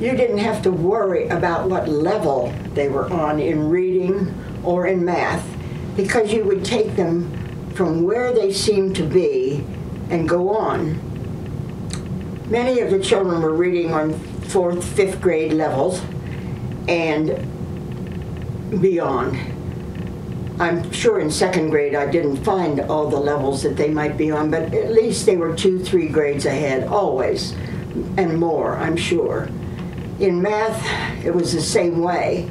you didn't have to worry about what level they were on in reading or in math, because you would take them from where they seemed to be and go on. Many of the children were reading on 4th, 5th grade levels and beyond. I'm sure in 2nd grade I didn't find all the levels that they might be on, but at least they were 2, 3 grades ahead, always, and more, I'm sure. In math, it was the same way.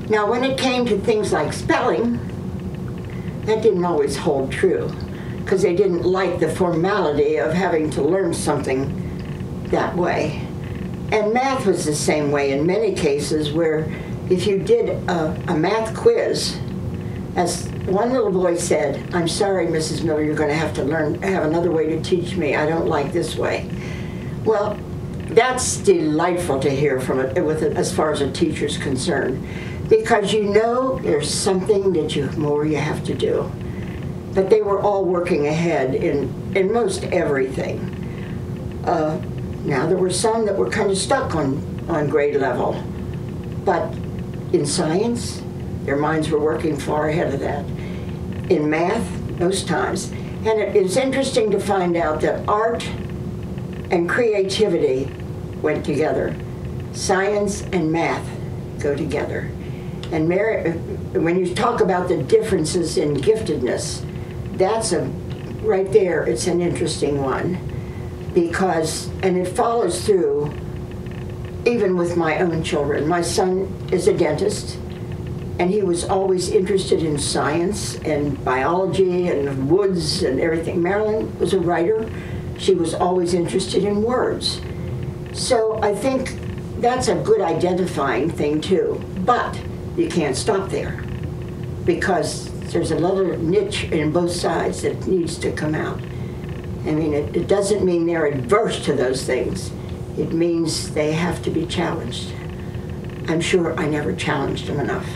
Now, when it came to things like spelling, that didn't always hold true, because they didn't like the formality of having to learn something that way. And math was the same way in many cases, where if you did a math quiz, as one little boy said, "I'm sorry, Mrs. Miller, you're going to have another way to teach me. I don't like this way." Well, that's delightful to hear from it, as far as a teacher's concerned, because you know there's something more you have to do. But they were all working ahead in most everything. Now, there were some that were kind of stuck on grade level, but in science, their minds were working far ahead of that. In math, most times. And it is interesting to find out that art and creativity went together. Science and math go together. And when you talk about the differences in giftedness, right there, it's an interesting one. And it follows through even with my own children. My son is a dentist, and he was always interested in science and biology and woods and everything. Marilyn was a writer. She was always interested in words. So I think that's a good identifying thing too. But you can't stop there, because there's another niche in both sides that needs to come out. I mean, it doesn't mean they're adverse to those things. It means they have to be challenged. I'm sure I never challenged them enough.